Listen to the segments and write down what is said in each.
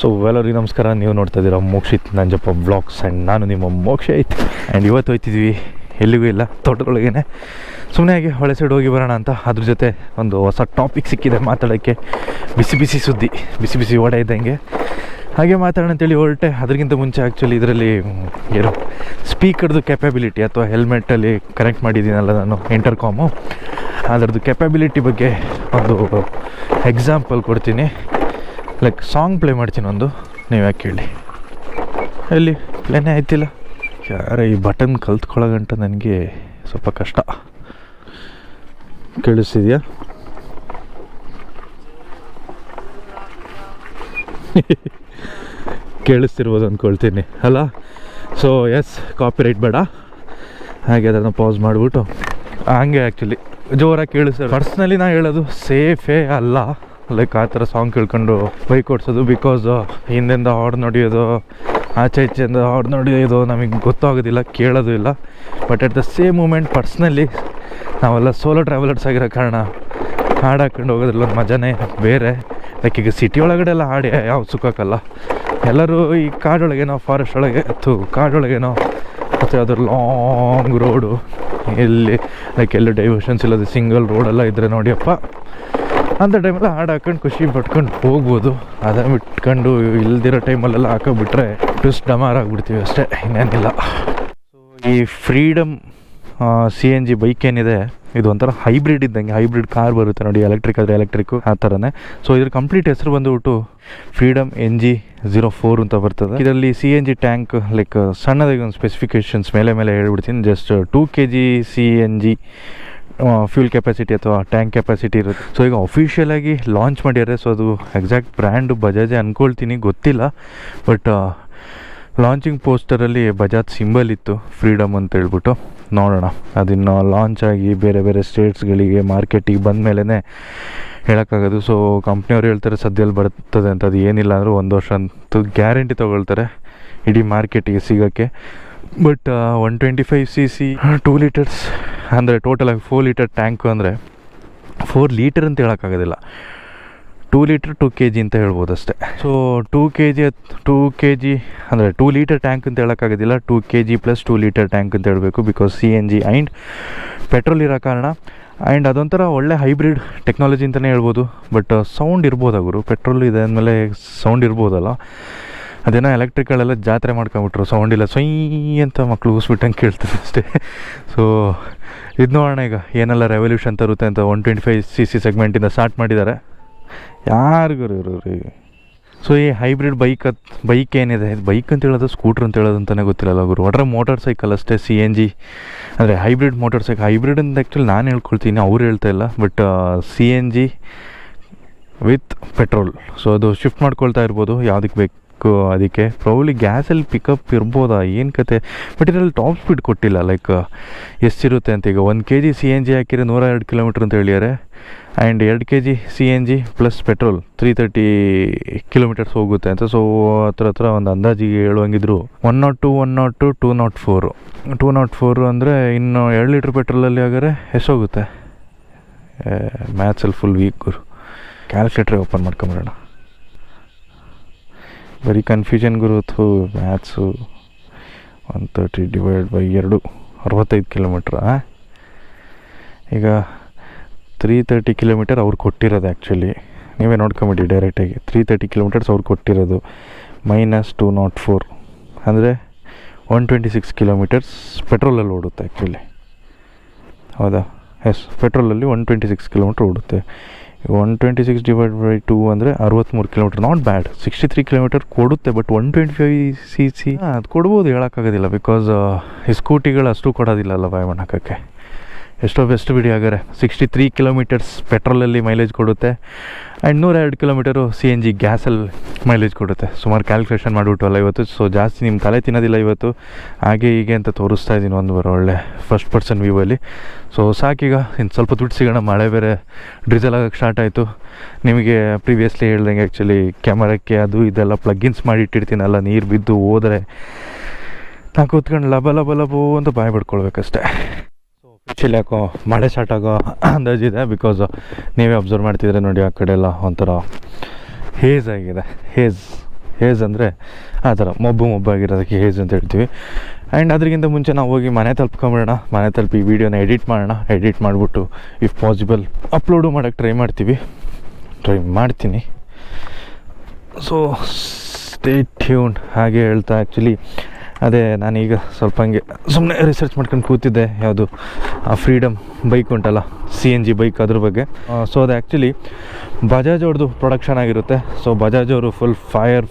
So ಎಲ್ಲರಿಗೂ ನಮಸ್ಕಾರ. ನೀವು ನೋಡ್ತಾ ಇದ್ದೀರಾ ಮೋಕ್ಷಿತ್ ನಂಜಪ್ಪ ಬ್ಲಾಗ್ಸ್ ಆ್ಯಂಡ್ ನಾನು ನಿಮ್ಮ ಮೋಕ್ಷಿತ್. ಆ್ಯಂಡ್ ಇವತ್ತು ಹೋಗ್ತಿದ್ವಿ ಎಲ್ಲಿಗೂ ಇಲ್ಲ, ತೋಟದೊಳಗೇನೆ ಸುಮ್ಮನೆ ಹಾಗೆ ಹೊಳೆ ಸೈಡ್ ಹೋಗಿ ಬರೋಣ ಅಂತ. ಅದ್ರ ಜೊತೆ ಒಂದು ಹೊಸ ಟಾಪಿಕ್ ಸಿಕ್ಕಿದೆ ಮಾತಾಡೋಕ್ಕೆ, ಬಿಸಿ ಬಿಸಿ ಸುದ್ದಿ, ಬಿಸಿ ಬಿಸಿ ಓಡ ಇದ್ದಂಗೆ ಹಾಗೆ ಮಾತಾಡೋಣ ಅಂತೇಳಿ ಹೊರಟೆ. ಅದಕ್ಕಿಂತ ಮುಂಚೆ ಆ್ಯಕ್ಚುಲಿ ಇದರಲ್ಲಿ ಏನೋ ಸ್ಪೀಕರ್ದು ಕೆಪಬಿಲಿಟಿ ಅಥವಾ ಹೆಲ್ಮೆಟಲ್ಲಿ ಕನೆಕ್ಟ್ ಮಾಡಿದ್ದೀನಲ್ಲ ನಾನು ಇಂಟರ್ಕಾಮು, ಅದರದ್ದು ಕೆಪಬಿಲಿಟಿ ಬಗ್ಗೆ ಒಂದು ಎಕ್ಸಾಂಪಲ್ ಕೊಡ್ತೀನಿ. ಲೈಕ್ ಸಾಂಗ್ ಪ್ಲೇ ಮಾಡ್ತೀನಿ ಒಂದು, ನೀವು ಯಾಕೆ ಕೇಳಿ. ಎಲ್ಲಿ ಪ್ಲೇನೇ ಆಯ್ತಿಲ್ಲ ಯಾರ, ಈ ಬಟನ್ ಕಲ್ತ್ಕೊಳ್ಳೋಗಂಟ ನನಗೆ ಸ್ವಲ್ಪ ಕಷ್ಟ. ಕೇಳಿಸ್ತಿದೆಯಾ? ಕೇಳಿಸ್ತಿರ್ಬೋದು ಅಂದ್ಕೊಳ್ತೀನಿ ಅಲ್ಲ. ಸೊ ಎಸ್, ಕಾಪಿರೈಟ್ ಬೇಡ, ಹಾಗೆ ಅದನ್ನು ಪಾಸ್ ಮಾಡಿಬಿಟ್ಟು ಹಂಗೆ ಆ್ಯಕ್ಚುಲಿ ಜೋರಾಗಿ ಕೇಳಿಸ್ತಾರೆ. ಪರ್ಸ್ನಲಿ ನಾನು ಹೇಳೋದು ಸೇಫೇ ಅಲ್ಲ, ಲೈಕ್ ಆ ಥರ ಸಾಂಗ್ ಕೇಳ್ಕೊಂಡು ಬೈಕ್ ಓಡಿಸೋದು. ಬಿಕಾಸ್ ಹಿಂದಿಂದ ಹಾರ್ನ್ ಹೊಡಿಯೋದು, ಆಚೆ ಈಚೆಯಿಂದ ಹಾರ್ನ್ ಹೊಡಿಯೋದು ನಮಗೆ ಗೊತ್ತಾಗೋದಿಲ್ಲ, ಕೇಳೋದು ಇಲ್ಲ. But at the same moment personally ನಾವೆಲ್ಲ ಸೋಲೋ ಟ್ರಾವೆಲರ್ಸ್ ಆಗಿರೋ ಕಾರಣ ಹಾಡು ಹಾಕ್ಕೊಂಡು ಹೋಗೋದ್ರಲ್ಲಿ ಒಂದು ಮಜಾನೇ ಬೇರೆ. ಲೈಕ್ ಈಗ ಸಿಟಿ ಒಳಗಡೆ ಎಲ್ಲ ಹಾಡಿ ಯಾವ ಸುಖಕ್ಕಲ್ಲ, ಎಲ್ಲರೂ ಈ ಕಾಡೊಳಗೇನೋ, ಫಾರೆಸ್ಟ್ ಒಳಗೆ ಅಥವಾ ಕಾಡೊಳಗೇನೋ ಮತ್ತು ಯಾವ್ದಾದ್ರು ಲಾಂಗ್ ರೋಡು, ಎಲ್ಲಿ ಲೈಕ್ ಎಲ್ಲೂ ಡೈವರ್ಷನ್ಸ್ ಇಲ್ಲದೆ ಸಿಂಗಲ್ ರೋಡೆಲ್ಲ ಇದ್ದರೆ ನೋಡಿಯಪ್ಪ, ಅಂಥ ಟೈಮೆಲ್ಲ ಹಾಡು ಹಾಕೊಂಡು ಖುಷಿ ಪಟ್ಕೊಂಡು ಹೋಗ್ಬೋದು. ಅದನ್ನು ಬಿಟ್ಕೊಂಡು ಇಲ್ದಿರೋ ಟೈಮಲ್ಲೆಲ್ಲ ಹಾಕೋಬಿಟ್ರೆ ಟ್ವಿಸ್ಟ್ ಡಮಾರ್ ಆಗಿಬಿಡ್ತೀವಿ ಅಷ್ಟೇ, ಇನ್ನೇನಿಲ್ಲ. ಸೊ ಈ ಫ್ರೀಡಮ್ CNG ಬೈಕ್ ಏನಿದೆ, ಇದು ಒಂಥರ ಹೈಬ್ರಿಡ್ ಇದ್ದಂಗೆ. ಹೈಬ್ರಿಡ್ ಕಾರ್ ಬರುತ್ತೆ ನೋಡಿ, ಎಲೆಕ್ಟ್ರಿಕ್ ಆದರೆ ಎಲೆಕ್ಟ್ರಿಕ್ಕು, ಆ ಥರನೇ. ಸೊ ಇದ್ರ ಕಂಪ್ಲೀಟ್ ಹೆಸರು ಬಂದುಬಿಟ್ಟು ಫ್ರೀಡಮ್ NG04 ಅಂತ ಬರ್ತದೆ. ಇದರಲ್ಲಿ CNG ಟ್ಯಾಂಕ್ ಲೈಕ್ ಸಣ್ಣದಾಗಿ ಒಂದು ಸ್ಪೆಸಿಫಿಕೇಷನ್ಸ್ ಮೇಲೆ ಹೇಳ್ಬಿಡ್ತೀನಿ. Just 2 kg CNG fuel capacity ಅಥವಾ ಟ್ಯಾಂಕ್ ಕೆಪಾಸಿಟಿ ಇರುತ್ತೆ. ಸೊ ಈಗ ಅಫಿಷಿಯಲಾಗಿ ಲಾಂಚ್ ಮಾಡ್ಯಾರೆ. ಸೊ ಅದು ಎಕ್ಸಾಕ್ಟ್ ಬ್ರ್ಯಾಂಡು ಬಜಾಜೆ ಅಂದ್ಕೊಳ್ತೀನಿ, ಗೊತ್ತಿಲ್ಲ. ಬಟ್ ಲಾಂಚಿಂಗ್ ಪೋಸ್ಟರಲ್ಲಿ ಬಜಾಜ್ ಸಿಂಬಲ್ ಇತ್ತು, ಫ್ರೀಡಮ್ ಅಂತ ಹೇಳ್ಬಿಟ್ಟು. ನೋಡೋಣ, ಅದನ್ನು ಲಾಂಚ್ ಆಗಿ ಬೇರೆ ಬೇರೆ ಸ್ಟೇಟ್ಸ್ಗಳಿಗೆ ಮಾರ್ಕೆಟಿಗೆ ಬಂದ ಮೇಲೇ ಹೇಳೋಕ್ಕಾಗೋದು. ಸೊ ಕಂಪ್ನಿಯವ್ರು ಹೇಳ್ತಾರೆ ಸದ್ಯದಲ್ಲಿ ಬರ್ತದೆ ಅಂತ. ಅದು ಏನಿಲ್ಲ ಅಂದರೂ 1 ವರ್ಷ ಅಂತೂ ಗ್ಯಾರಂಟಿ ತೊಗೊಳ್ತಾರೆ ಇಡೀ ಮಾರ್ಕೆಟಿಗೆ ಸಿಗೋಕ್ಕೆ. ಬಟ್ 125cc 2 ಲೀಟರ್ಸ್ ಅಂದರೆ ಟೋಟಲಾಗಿ 4 ಲೀಟರ್ ಟ್ಯಾಂಕು ಅಂದರೆ 4 ಲೀಟರ್ ಅಂತ ಹೇಳೋಕ್ಕಾಗೋದಿಲ್ಲ, 2 ಲೀಟರ್ 2 kg ಅಂತ ಹೇಳ್ಬೋದು ಅಷ್ಟೇ. ಸೊ 2 kg ಅಂದರೆ 2 ಲೀಟರ್ ಟ್ಯಾಂಕ್ ಅಂತ ಹೇಳೋಕ್ಕಾಗೋದಿಲ್ಲ, 2 kg ಪ್ಲಸ್ 2 ಲೀಟರ್ ಟ್ಯಾಂಕ್ ಅಂತ ಹೇಳಬೇಕು. ಬಿಕಾಸ್ CNG ಆ್ಯಂಡ್ ಪೆಟ್ರೋಲ್ ಇರೋ ಕಾರಣ. ಆ್ಯಂಡ್ ಅದೊಂಥರ ಒಳ್ಳೆ ಹೈಬ್ರಿಡ್ ಟೆಕ್ನಾಲಜಿ ಅಂತಲೇ ಹೇಳ್ಬೋದು. ಬಟ್ ಸೌಂಡ್ ಇರ್ಬೋದು ಅವರು, ಪೆಟ್ರೋಲ್ ಇದೆ ಅಂದಮೇಲೆ ಸೌಂಡ್ ಇರ್ಬೋದಲ್ಲ. ಅದೇನೋ ಎಲೆಕ್ಟ್ರಿಕಲೆಲ್ಲ ಜಾತ್ರೆ ಮಾಡ್ಕೊಂಬಿಟ್ರು, ಸೌಂಡ್ ಇಲ್ಲ, ಸೊಯ್ ಅಂತ ಮಕ್ಕಳು ಊಸ್ಬಿಟ್ಟಂಗೆ ಕೇಳ್ತಾರೆ ಅಷ್ಟೇ. ಸೊ ಇದು ನೋಡೋಣ ಈಗ ಏನೆಲ್ಲ ರೆವಲ್ಯೂಷನ್ ತರುತ್ತೆ ಅಂತ. 125cc ಸೆಗ್ಮೆಂಟಿಂದ ಸ್ಟಾರ್ಟ್ ಮಾಡಿದ್ದಾರೆ, ಯಾರಿಗೂ ಇರೋರಿ. ಸೊ ಈ ಹೈಬ್ರಿಡ್ ಬೈಕ್ ಏನಿದೆ, ಬೈಕ್ ಅಂತ ಹೇಳೋದು ಸ್ಕೂಟ್ರ್ ಅಂತ ಹೇಳೋದು ಅಂತಲೇ ಗೊತ್ತಿಲ್ಲ ಗುರು. ಒಟ್ರೆ ಮೋಟರ್ ಸೈಕಲ್ ಅಷ್ಟೇ. CNG ಅಂದರೆ ಹೈಬ್ರಿಡ್ ಮೋಟರ್ ಸೈಕಲ್. ಹೈಬ್ರಿಡ್ ಅಂತ ಆ್ಯಕ್ಚುಲಿ ನಾನು ಹೇಳ್ಕೊಳ್ತೀನಿ, ಅವ್ರು ಹೇಳ್ತಾ ಇಲ್ಲ. But CNG with petrol. So ಅದು ಶಿಫ್ಟ್ ಮಾಡ್ಕೊಳ್ತಾ ಇರ್ಬೋದು ಯಾವುದಕ್ಕೆ ಬೇಕು ಅದಕ್ಕೆ. ಪ್ರಾಬ್ಲಿ ಗ್ಯಾಸಲ್ಲಿ ಪಿಕಪ್ ಇರ್ಬೋದಾ, ಏನು ಕತೆ. ಬಟ್ ಇದರಲ್ಲಿ ಟಾಪ್ ಸ್ಪೀಡ್ ಕೊಟ್ಟಿಲ್ಲ, ಲೈಕ್ ಎಷ್ಟಿರುತ್ತೆ ಅಂತ. ಈಗ 1 kg CNG ಹಾಕಿದ್ರೆ 102 ಕಿಲೋಮೀಟ್ರ್ ಅಂತ ಹೇಳಿದ್ದಾರೆ. And 2 kg CNG plus petrol 330 kilometres ಹೋಗುತ್ತೆ ಅಂತ. ಸೊ ಹತ್ರ ಒಂದು ಅಂದಾಜಿಗೆ ಹೇಳುವಂಗಿದ್ರು 102, 102, 204. 204 ಅಂದರೆ ಇನ್ನು 2 ಲೀಟ್ರ್ ಪೆಟ್ರೋಲಲ್ಲಿ ಹಾಗಾದ್ರೆ ಎಷ್ಟೋಗುತ್ತೆ? ಮ್ಯಾಥ್ಸಲ್ಲಿ ಫುಲ್ ವೀಕ್ ಗುರು. ಕ್ಯಾಲ್ಕುಲೇಟ್ರೆ ಓಪನ್ ಮಾಡ್ಕೊಂಬರೋಣ. ಬರೀ ಕನ್ಫ್ಯೂಷನ್ ಗುರುತು ಮ್ಯಾಥ್ಸು. 130 divide by 2 65 ಕಿಲೋಮೀಟ್ರಾ. ಈಗ 330 ಕಿಲೋಮೀಟರ್ ಅವ್ರು ಕೊಟ್ಟಿರೋದು. ಆ್ಯಕ್ಚುಲಿ ನೀವೇ ನೋಡ್ಕೊಂಬಿಡಿ ಡೈರೆಕ್ಟಾಗಿ. 330 ಕಿಲೋಮೀಟರ್ಸ್ ಅವ್ರು ಕೊಟ್ಟಿರೋದು ಮೈನಸ್ 204 ಅಂದರೆ 126 ಕಿಲೋಮೀಟರ್ಸ್ ಪೆಟ್ರೋಲಲ್ಲಿ ಓಡುತ್ತೆ ಆ್ಯಕ್ಚುಲಿ. ಹೌದಾ? ಎಸ್, ಪೆಟ್ರೋಲಲ್ಲಿ 126 ಕಿಲೋಮೀಟ್ರ್ ಓಡುತ್ತೆ. 126 ಡಿವೈಡ್ ಬೈ 2 ಅಂದರೆ 63 ಕಿಲೋಮೀಟ್ರ್. Not bad. 63 ಕಿಲೋಮೀಟರ್ ಕೊಡುತ್ತೆ. ಬಟ್ 125cc ಅದು ಕೊಡ್ಬೋದು, ಹೇಳೋಕ್ಕಾಗೋದಿಲ್ಲ. ಬಿಕಾಸ್ ಈ ಸ್ಕೂಟಿಗಳು ಅಷ್ಟು ಕೊಡೋದಿಲ್ಲಲ್ಲ ಬಾಯ್ ಹಾಕೋಕ್ಕೆ. ಎಷ್ಟೋ ಬೆಸ್ಟ್ ಬಿಡಿ. ಹಾಗಾದ್ರೆ 63 ಕಿಲೋಮೀಟರ್ಸ್ ಪೆಟ್ರೋಲಲ್ಲಿ ಮೈಲೇಜ್ ಕೊಡುತ್ತೆ. ಆ್ಯಂಡ್ 102 ಕಿಲೋಮೀಟರು CNG ಗ್ಯಾಸಲ್ಲಿ ಮೈಲೇಜ್ ಕೊಡುತ್ತೆ. ಸುಮಾರು ಕ್ಯಾಲ್ಕುಲೇಷನ್ ಮಾಡಿಬಿಟ್ಟವಲ್ಲ ಇವತ್ತು. ಸೊ ಜಾಸ್ತಿ ನಿಮ್ಮ ತಲೆ ತಿನ್ನೋದಿಲ್ಲ ಇವತ್ತು, ಹಾಗೆ ಹೀಗೆ ಅಂತ ತೋರಿಸ್ತಾ ಇದ್ದೀನಿ ಒಂದು ಒಳ್ಳೆ ಫಸ್ಟ್ ಪರ್ಸನ್ ವ್ಯೂವಲ್ಲಿ. ಸೊ ಸಾಕೀಗ, ಇನ್ನು ಸ್ವಲ್ಪ ದುಡ್ಡು ಸಿಗೋಣ. ಮಳೆ ಬೇರೆ ಡ್ರಿಸಲ್ ಆಗೋಕ್ಕೆ ಸ್ಟಾರ್ಟ್ ಆಯಿತು. ನಿಮಗೆ ಪ್ರೀವಿಯಸ್ಲಿ ಹೇಳ್ದಂಗೆ ಆ್ಯಕ್ಚುಲಿ ಕ್ಯಾಮರಕ್ಕೆ ಅದು ಇದೆಲ್ಲ ಪ್ಲಗ್ಗಿನ್ಸ್ ಮಾಡಿ ಇಟ್ಟಿರ್ತೀನಲ್ಲ, ನೀರು ಬಿದ್ದು ಹೋದರೆ ನಾನು ಕೂತ್ಕೊಂಡು ಲಬೋ ಅಂತ ಬಾಯ್ ಬಿಡ್ಕೊಳ್ಬೇಕಷ್ಟೆ. ಆ್ಯಕ್ಚುಲಿ ಯಾಕೋ ಮಳೆ ಸ್ಟಾರ್ಟ್ ಆಗೋ ಅಂದಾಜಿದೆ. ಬಿಕಾಸ್ ನೀವೇ ಅಬ್ಸರ್ವ್ ಮಾಡ್ತಿದ್ರೆ ನೋಡಿ, ಆ ಕಡೆ ಎಲ್ಲ ಒಂಥರ ಹೇಜ್ ಆಗಿದೆ. ಹೇಜ್ ಹೇಜ್ ಅಂದರೆ ಆ ಥರ ಮೊಬ್ಬಾಗಿರೋದಕ್ಕೆ ಹೇಜ್ ಅಂತ ಹೇಳ್ತೀವಿ. ಆ್ಯಂಡ್ ಅದಕ್ಕಿಂತ ಮುಂಚೆ ನಾವು ಹೋಗಿ ಮನೆ ತಲುಪ್ಕೊಂಬಿಡೋಣ. ಮನೆ ತಲುಪಿ ವೀಡಿಯೋನ ಎಡಿಟ್ ಮಾಡೋಣ. ಎಡಿಟ್ ಮಾಡಿಬಿಟ್ಟು ಇಫ್ ಪಾಸಿಬಲ್ ಅಪ್ಲೋಡು ಮಾಡೋಕ್ಕೆ ಟ್ರೈ ಮಾಡ್ತೀನಿ. So stay tune. ಹಾಗೆ ಹೇಳ್ತಾ ಆ್ಯಕ್ಚುಲಿ ಅದೇ ನಾನೀಗ ಸ್ವಲ್ಪ ಹಂಗೆ ಸುಮ್ಮನೆ ರಿಸರ್ಚ್ ಮಾಡ್ಕೊಂಡು ಕೂತಿದ್ದೆ, ಯಾವುದು ಆ ಫ್ರೀಡಮ್ ಬೈಕ್ ಉಂಟಲ್ಲ, CNG ಬೈಕ್, ಅದ್ರ ಬಗ್ಗೆ. ಸೊ ಅದು ಆ್ಯಕ್ಚುಲಿ ಬಜಾಜ್ ಅವ್ರದ್ದು ಪ್ರೊಡಕ್ಷನ್ ಆಗಿರುತ್ತೆ. ಸೊ ಬಜಾಜ್ ಅವರು ಫುಲ್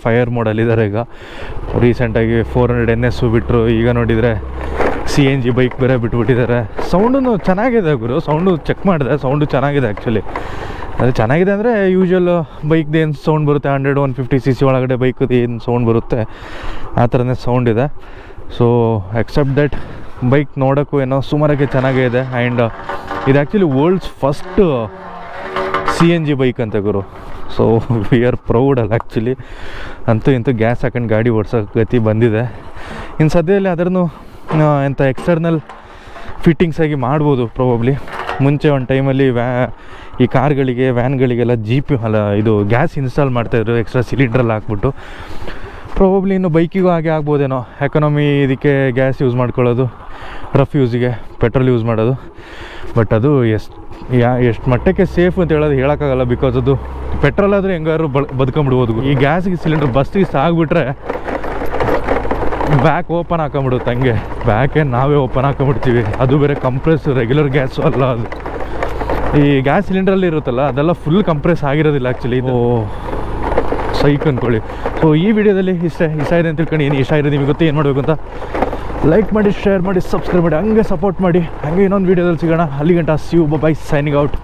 ಫೈರ್ ಮೋಡಲ್ಲಿದ್ದಾರೆ ಈಗ. ರೀಸೆಂಟಾಗಿ 400 NS ಬಿಟ್ಟರು. ಈಗ ನೋಡಿದರೆ CNG ಬೈಕ್ ಬೇರೆ ಬಿಟ್ಬಿಟ್ಟಿದ್ದಾರೆ. ಸೌಂಡು ಚೆನ್ನಾಗಿದೆ ಗುರು, ಸೌಂಡು ಚೆಕ್ ಮಾಡಿದೆ, ಸೌಂಡು ಚೆನ್ನಾಗಿದೆ ಆ್ಯಕ್ಚುಲಿ. ಅದು ಚೆನ್ನಾಗಿದೆ ಅಂದರೆ ಯೂಶ್ವಲ್ ಬೈಕ್ದು ಏನು ಸೌಂಡ್ ಬರುತ್ತೆ 100-150 cc ಒಳಗಡೆ ಬೈಕದು ಏನು ಸೌಂಡ್ ಬರುತ್ತೆ ಆ ಥರನೇ ಸೌಂಡ್ ಇದೆ. ಸೊ ಎಕ್ಸೆಪ್ಟ್ ದಟ್ ಬೈಕ್ ನೋಡೋಕ್ಕೂ ಏನೋ ಸುಮಾರಾಗಿ ಚೆನ್ನಾಗೇ ಇದೆ. ಆ್ಯಂಡ್ ಇದು actually world's first CNG bike ಅಂತ ಗುರು. ಸೊ ವಿ ಆರ್ ಪ್ರೌಡ್ ಅಲ್ಲ ಆ್ಯಕ್ಚುಲಿ. ಅಂತೂ ಗ್ಯಾಸ್ ಹಾಕೊಂಡು ಗಾಡಿ ಓಡಿಸೋ ಗತಿ ಬಂದಿದೆ. ಇನ್ನು ಸದ್ಯದಲ್ಲಿ ಅದನ್ನು ಎಂಥ ಎಕ್ಸ್ಟರ್ನಲ್ ಫಿಟ್ಟಿಂಗ್ಸ್ ಆಗಿ ಮಾಡ್ಬೋದು ಪ್ರಾಬಬ್ಲಿ. ಮುಂಚೆ ಒಂದು ಟೈಮಲ್ಲಿ ಈ ಕಾರ್ಗಳಿಗೆ ವ್ಯಾನ್ಗಳಿಗೆಲ್ಲ ಇದು ಗ್ಯಾಸ್ ಇನ್ಸ್ಟಾಲ್ ಮಾಡ್ತಾಯಿದ್ರು ಎಕ್ಸ್ಟ್ರಾ ಸಿಲಿಂಡ್ರಲ್ಲಿ ಹಾಕ್ಬಿಟ್ಟು. ಪ್ರಾಬಬ್ಲಿ ಇನ್ನು ಬೈಕಿಗೂ ಹಾಗೆ ಆಗ್ಬೋದೇನೋ. ಎಕಾನಮಿ ಇದಕ್ಕೆ ಗ್ಯಾಸ್ ಯೂಸ್ ಮಾಡ್ಕೊಳ್ಳೋದು, ರಫ್ ಯೂಸಿಗೆ ಪೆಟ್ರೋಲ್ ಯೂಸ್ ಮಾಡೋದು. ಬಟ್ ಅದು ಎಷ್ಟು ಮಟ್ಟಕ್ಕೆ ಸೇಫ್ ಅಂತ ಹೇಳೋಕ್ಕಾಗಲ್ಲ. ಬಿಕಾಸ್ ಅದು ಪೆಟ್ರೋಲ್ ಆದರೆ ಹೆಂಗಾದ್ರು ಬದುಕೊಂಬಿಡ್ಬೋದು. ಈ ಗ್ಯಾಸ್ಗೆ ಸಿಲಿಂಡ್ರ್ ಬಸ್ಟಿಗೆ ಸಾಗ್ಬಿಟ್ರೆ ಬ್ಯಾಕ್ ಓಪನ್ ಹಾಕೊಂಬಿಡುತ್ತೆ. ಹಂಗೆ ಬ್ಯಾಕೇ ನಾವೇ ಓಪನ್ ಹಾಕೊಂಬಿಡ್ತೀವಿ. ಅದು ಬೇರೆ ಕಂಪ್ರೆಸ್, ರೆಗ್ಯುಲರ್ ಗ್ಯಾಸು ಅಲ್ಲ ಅದು. ಈ ಗ್ಯಾಸ್ ಸಿಲಿಂಡ್ರಲ್ಲಿ ಇರುತ್ತಲ್ಲ ಅದೆಲ್ಲ ಫುಲ್ ಕಂಪ್ರೆಸ್ ಆಗಿರೋದಿಲ್ಲ ಆ್ಯಕ್ಚುಲಿ. ಇದು ಸೈಕ್ ಅಂದ್ಕೊಳ್ಳಿ. ಸೊ ಈ ವಿಡಿಯೋದಲ್ಲಿ ಇಷ್ಟ ಇದೆ ಅಂತ ತಿಳ್ಕೊಂಡು, ಏನು ಇಷ್ಟ ಇರೋದು ನಿಮಗೆ ಗೊತ್ತು ಏನು ಮಾಡಬೇಕು ಅಂತ. ಲೈಕ್ ಮಾಡಿ, ಶೇರ್ ಮಾಡಿ, ಸಬ್ಸ್ಕ್ರೈಬ್ ಮಾಡಿ, ಹಂಗೆ ಸಪೋರ್ಟ್ ಮಾಡಿ. ಹಂಗೆ ಇನ್ನೊಂದು ವೀಡಿಯೋದಲ್ಲಿ ಸಿಗೋಣ. ಅಲ್ಲಿಗಂಟ see you, bye, signing out.